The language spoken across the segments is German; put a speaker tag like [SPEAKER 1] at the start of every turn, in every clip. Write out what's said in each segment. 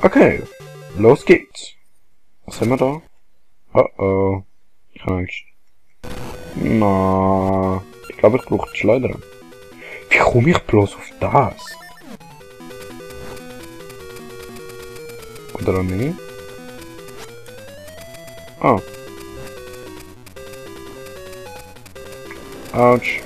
[SPEAKER 1] Okay, los geht's. Was haben wir da? Oh oh. Ich habe Angst. Na, ich glaube, ich brauche die Schleuder. Wie komme ich bloß auf das? Oder auch nicht? Ah. Autsch.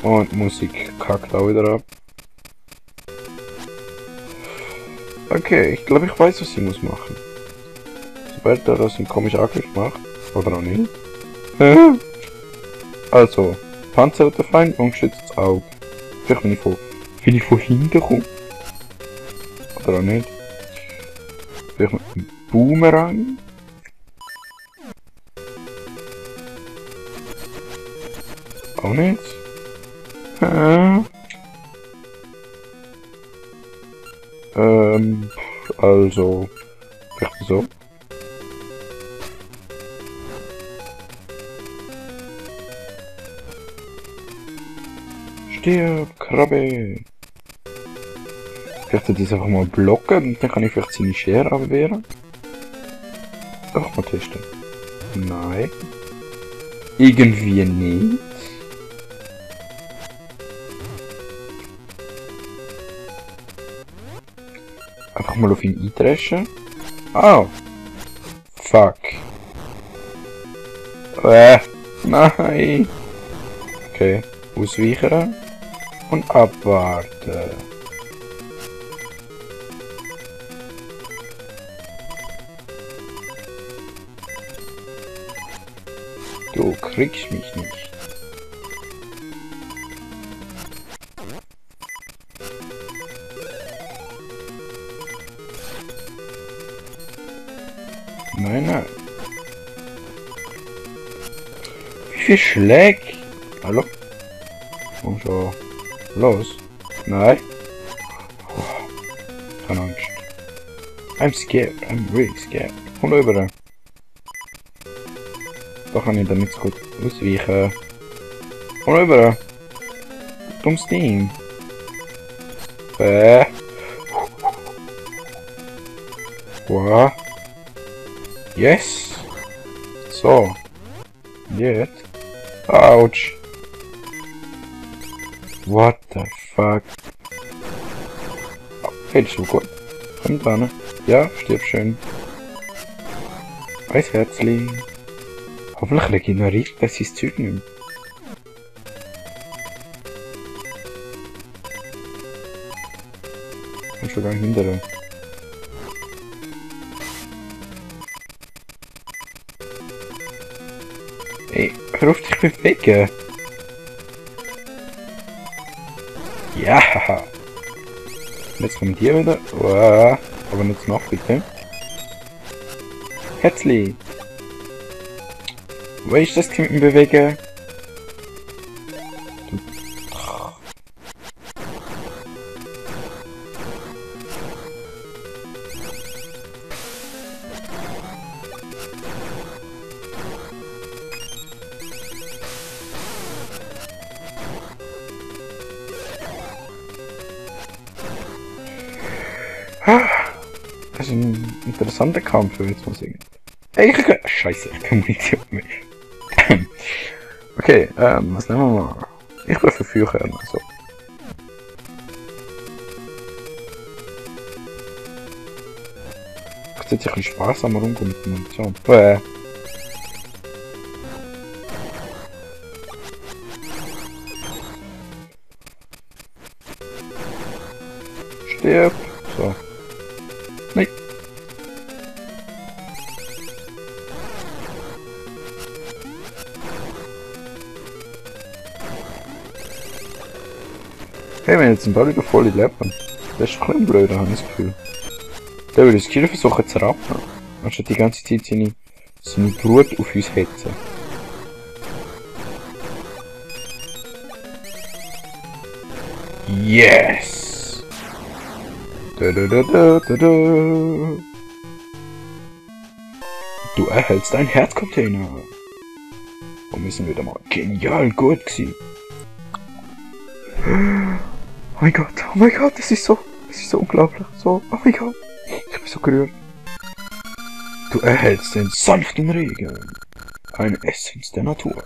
[SPEAKER 1] Und Musik kackt auch wieder ab. Okay, ich glaube, ich weiß, was ich muss machen. Sobald er das einen komischen Angriff macht, oder auch nicht. Also, panzerter Feind und geschütztes Auge. Vielleicht wenn ich von hinten komme. Oder auch nicht. Vielleicht mit einem Boomerang. Auch nicht. Also, vielleicht so. Stirb, Krabbe! Vielleicht sollte ich das einfach mal blocken und dann kann ich vielleicht seine Schere abwehren. Doch mal testen. Nein. Irgendwie nicht. Einfach mal auf ihn eindreschen. Oh! Fuck. Nein! Okay, ausweichen und abwarten. Du kriegst mich nicht. Nein, nein. Wie viel Schläge? Hallo? Komm schon. Los. Nein. Oh, keine Angst. I'm scared. I'm really scared. Komm rüber. Da kann ich dann nicht so gut ausweichen. Komm rüber. Dummes Ding. Wow. Yes. So. Jetzt. Ouch. What the fuck? Okay, das ist schon gut. Kommt dran. Ja, stirb schön. Ein Herzli. Hoffentlich regeneriert das sein Zeug nicht mehr. Ich bin schon gar nicht hinterher. Ey, hör auf dich bewegen! Ja! Jetzt kommen die wieder. Wow. Aber nicht noch, bitte. Herzli! Wo ist das mit dem Bewegen? Das ist ein interessanter Kampf, jetzt muss ich. Ey, Scheiße, ich kann nicht mehr. Okay, was nehmen wir mal? Ich bin für Feuerkerne, so. Ich sollte ein bisschen sparsamer umgehen mit der Munition. Stirb! So. Nein! Hey, wenn jetzt ein paar wieder voll leben, das ist ein bisschen blöd, habe ich das Gefühl. Der will das Kill versuchen zu rappen, anstatt die ganze Zeit seine Brut auf uns hetzen. Yes! Da, da, da, da, da, da. Du erhältst einen Herzcontainer. Und wir sind wieder mal genial gut gewesen. Oh mein Gott, das ist so Es ist so unglaublich. So, oh mein Gott. Ich bin so gerührt. Du erhältst den sanften Regen. Eine Essenz der Natur.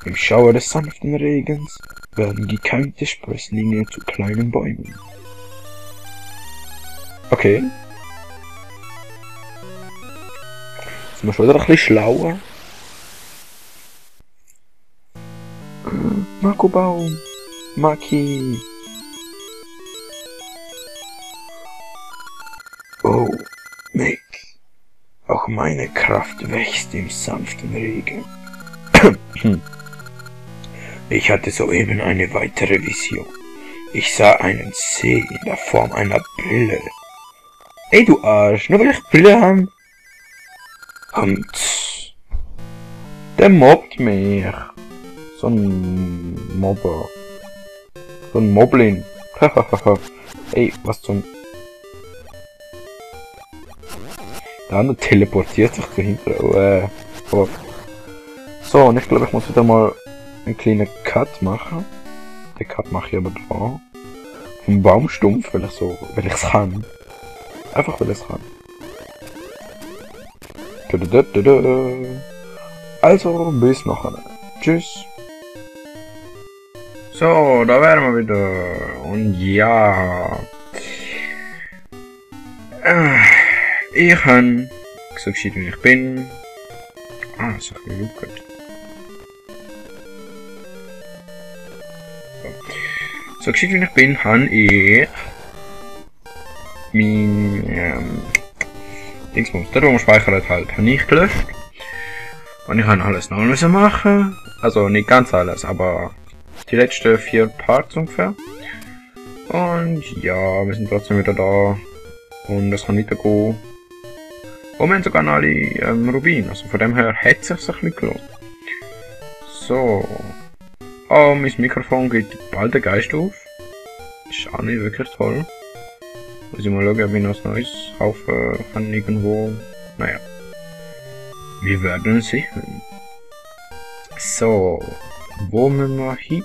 [SPEAKER 1] Im Schauer des sanften Regens werden gekeimte Sprösslinge zu kleinen Bäumen. Okay. Sind wir schon wieder ein bisschen schlauer? Makobaum. Maki. Oh, Mick. Auch meine Kraft wächst im sanften Regen. Ich hatte soeben eine weitere Vision. Ich sah einen See in der Form einer Brille. Ey, du Arsch, nur weil ich Brille habe. Der mobbt mich. So ein Mobber. So ein Moblin. Ey, was zum... Der andere teleportiert sich dahinter. Oh. So, und ich glaube, ich muss wieder mal einen kleinen Cut machen. Den Cut mache ich aber da. Vom Baumstumpf, weil ich es kann. Einfach weil ich es kann. Also, bis nachher. Tschüss. So, da wären wir wieder. Und ja. Ich habe so gescheit wie ich bin. Ah, das ist ein bisschen gut. So gescheit wie ich bin, habe ich mein Dingsbums, dort wo man speichert halt, habe ich gelöscht. Und ich habe alles neu müssen machen. Also nicht ganz alles, aber die letzten 4 Parts ungefähr. Und ja, wir sind trotzdem wieder da. Und es kann weitergehen. Und wir haben sogar noch alle Rubine, also von dem her hat es sich ein bisschen gelohnt. So. Oh, mein Mikrofon geht bald den Geist auf. Ist auch nicht wirklich toll. Muss ich mal schauen, ob ich noch was Neues kaufen kann irgendwo. Naja. Wir werden sehen. So. Wo müssen wir hin?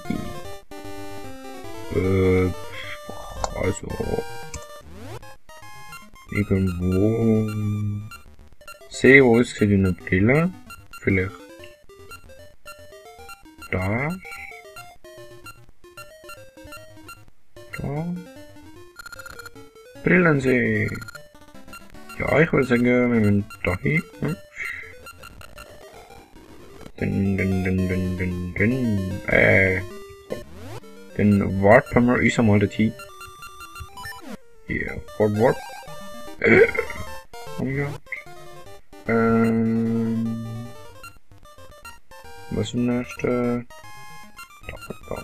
[SPEAKER 1] Also. Irgendwo. Sehe, wo ist für eine Brille? Vielleicht. Da. Da. Brillensee. Ja, ich würde sagen, wir müssen da hin. Dann warten wir uns einmal dorthin. Hier, Warp. Oh ja. Was ist das nächste? Da.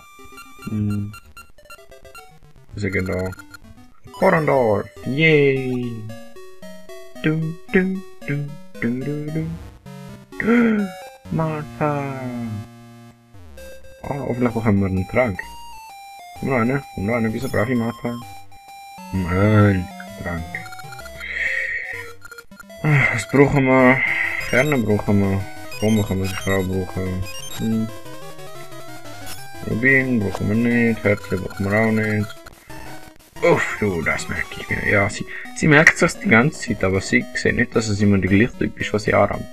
[SPEAKER 1] Was ist genau? Korondorf! Yay! Martha! Oh, hoffentlich bekommen wir einen Trank. Nur eine, wieso brauche ich Martha? Nein, Trank. Was brauchen wir? Kerne brauchen wir. Bomben können wir sicher auch brauchen. Rubin brauchen wir nicht. Herzen brauchen wir auch nicht. Uff, du, das merke ich mir. Ja, sie merkt es die ganze Zeit, aber sie sieht nicht, dass es immer der gleiche Typ ist, was sie anrammt.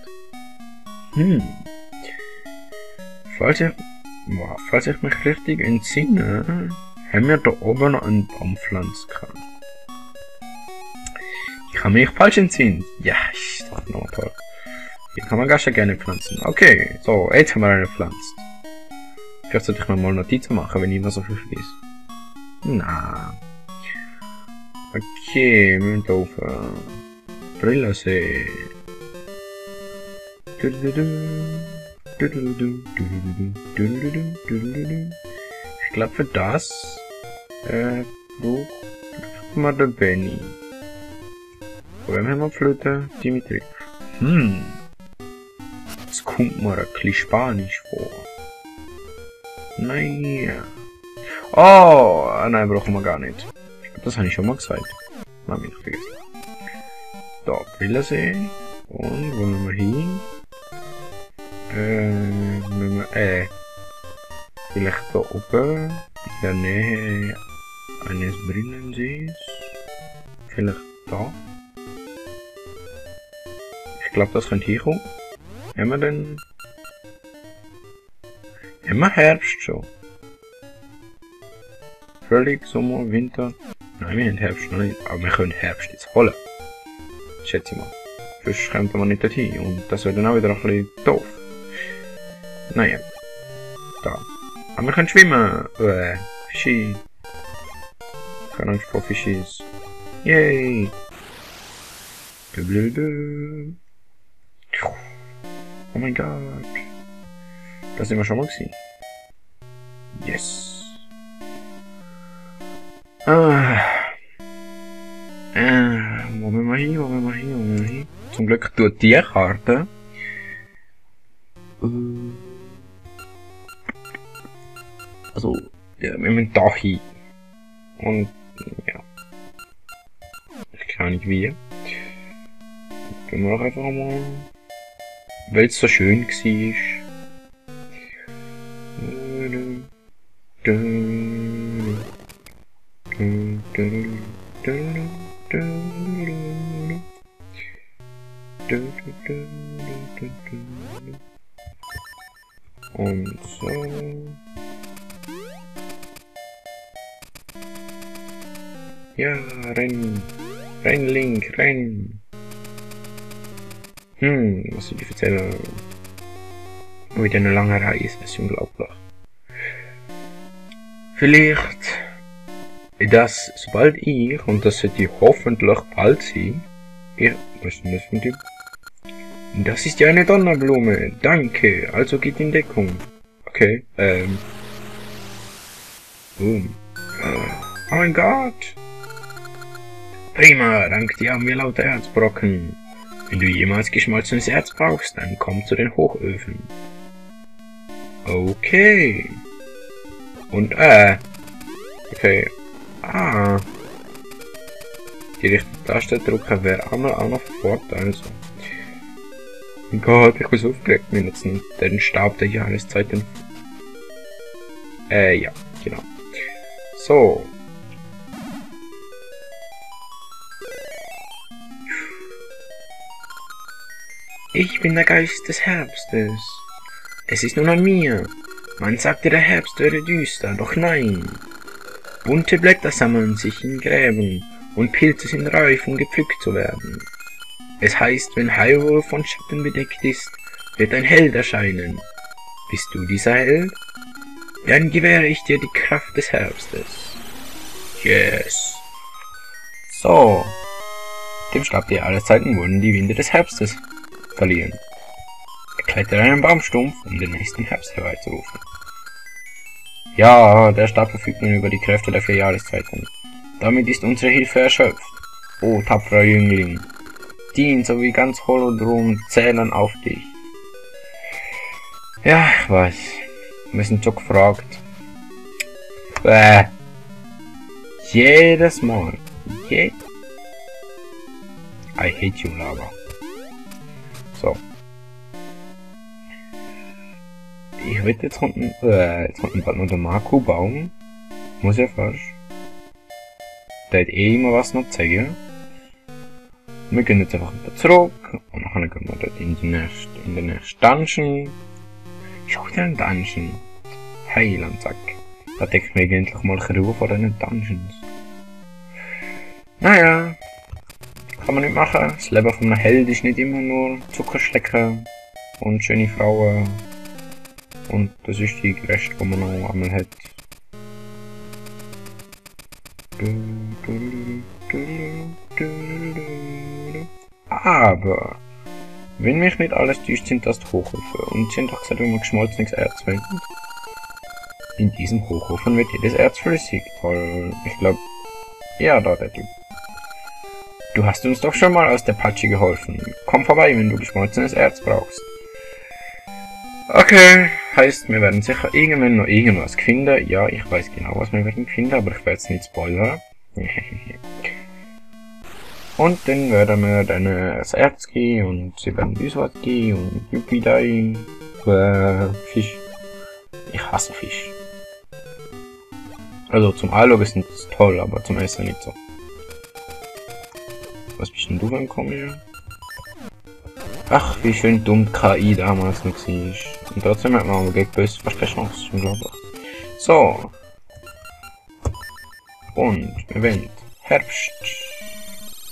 [SPEAKER 1] Falls ich mich richtig entsinne, haben wir da oben noch einen Baumpflanz gehabt. Ich habe mich falsch entsinnen. Ja, ist doch noch toll. Hier kann man gar schon gerne pflanzen. Okay, so, jetzt haben wir eine gepflanzt. Vielleicht sollte ich mir mal Notizen machen, wenn ich immer so viel vergesse. Na. Okay, wir müssen auf Brillensee. Ich glaube für das braucht man den Benny. Von wem haben wir Flöte? Dimitri. Das kommt mir ein bisschen Spanisch vor. Naja. Oh, nein, brauchen wir gar nicht. Das habe ich schon mal gesagt. Nein, ich vergessen. Da, Brillensee. Und wo müssen wir hin? Vielleicht da oben, in der Nähe eines Brillensees. Vielleicht da? Ich glaube, das könnte hier kommen. Haben wir denn... Haben wir Herbst schon? Frühling, Sommer, Winter? Nein, wir haben Herbst noch nicht. Aber wir können Herbst jetzt holen. Schätze ich mal. Sonst kommt man nicht dorthin. Und das wäre dann auch wieder ein bisschen doof. Naja. Da. Aber wir können schwimmen. Fischi. Keine Angst vor Fischis. Yay. Oh mein Gott. Das sind wir schon mal gesehen. Yes. Wo wir mal hin? Zum Glück tut die Karte. Also, ja, wir müssen da hin. Und, ja. Ich kann nicht wie. Gehen wir doch einfach mal. Weil es so schön war. Und so. Ja, renn. Renn, Link, renn. Was soll ich erzählen? Wieder eine lange Reise, das ist unglaublich. Vielleicht, dass sobald ich, und das sollte hoffentlich bald sein, was ist denn das für ein Typ? Das ist ja eine Donnerblume, danke, also geht in Deckung. Okay, boom. Oh mein Gott! Prima, dank dir haben wir lauter Erzbrocken. Wenn du jemals geschmolzenes Erz brauchst, dann komm zu den Hochöfen. Okay. Und okay. Die richtige Taste drücken wäre einmal auch noch Vorteil. So. Mein Gott, ich bin so aufgeregt. Wir nutzen den Stab der Jahreszeiten. Ja, genau. So. Ich bin der Geist des Herbstes. Es ist nun an mir. Man sagte, der Herbst wäre düster, doch nein. Bunte Blätter sammeln sich in Gräben und Pilze sind reif, um gepflückt zu werden. Es heißt, wenn Hyrule von Schatten bedeckt ist, wird ein Held erscheinen. Bist du dieser Held? Dann gewähre ich dir die Kraft des Herbstes. Yes. So. Dem Stab der Jahreszeiten wurden die Winde des Herbstes verliehen. Klettere einen Baumstumpf, um den nächsten Herbst herbeizurufen. Ja, der Stab verfügt nun über die Kräfte der 4 Jahreszeiten. Damit ist unsere Hilfe erschöpft. O tapferer Jüngling, Dean sowie ganz Holodrum zählen auf dich. Ja, ich weiß. Wir sind so gefragt. Jedes Mal. I hate you, Lava. So. Ich werde jetzt unten bald noch den Marco bauen. Muss ja fast. Der hat eh immer was noch zeigen. Wir gehen jetzt einfach wieder zurück. Und dann gehen wir dort in den nächsten Dungeon. Schau dir einen Dungeon. Heilandsack. Da deckt mir endlich mal Ruhe vor diesen Dungeons. Naja. Kann man nicht machen. Das Leben von einem Held ist nicht immer nur Zuckerschlecken und schöne Frauen. Und das ist die Rest, die man noch einmal hat. Aber, wenn mich nicht alles täuscht, sind das die Hochöfen. Und sie haben doch gesagt, wenn man geschmolzenes Erz findet. In diesem Hochofen wird jedes Erz flüssig. Toll. Ich glaube, ja, da der Typ. Du hast uns doch schon mal aus der Patsche geholfen. Komm vorbei, wenn du geschmolzenes Erz brauchst. Okay, heißt, wir werden sicher irgendwann noch irgendwas finden. Ja, ich weiß genau, was wir werden finden, aber ich werde es nicht spoilern. Und dann werden wir dann das Erz gehen und sie werden uns was gehen und Yuppie Fisch. Ich hasse Fisch. Also zum Anschauen sind es toll, aber zum Essen nicht so. Was bist denn du für ein Komischer? Ach, wie schön dumm die KI damals noch war. Und trotzdem hat man gegen Böse fast keine Chance, unglaublich. So. Und, Event. Herbst.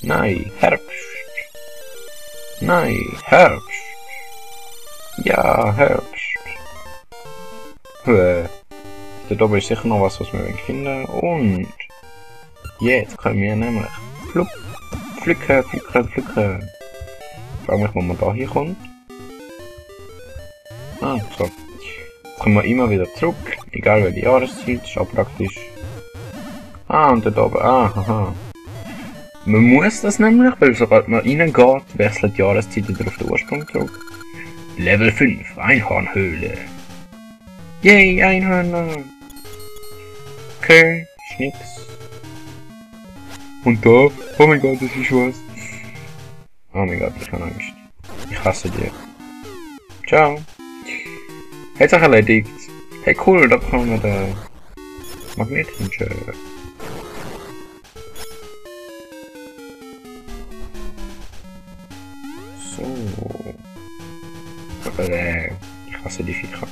[SPEAKER 1] Nein, Herbst. Nein, Herbst. Ja, Herbst. Da oben ist sicher noch was wir finden. Und jetzt können wir nämlich pflücken. Frag mich, wo man da hier kommt. Ah, so. Kommen wir immer wieder zurück, egal welche Jahreszeit, ist auch praktisch. Ah, und dort oben, haha. Man muss das nämlich, weil sobald man reingeht, wechselt die Jahreszeit wieder auf den Ursprung zurück. Level 5, Einhornhöhle. Yay, Einhörner! Okay, ist nix. Und da? Oh mein Gott, das ist was. Oh mein Gott, ich habe Angst. Ich hasse dich. Ciao. Hat's auch erledigt. Hey cool, da bekommen wir den Magnethinscher. So. Ich hasse die Viecher.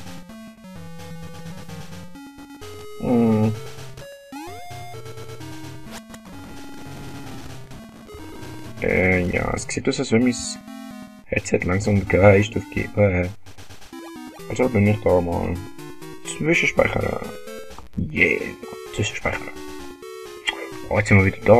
[SPEAKER 1] Ja, es sieht aus, als wenn mein Headset langsam den Geist aufgeht. Also bin ich da mal zwischenspeichern. Yeah, zwischenspeichern. Oh, jetzt sind wir wieder da.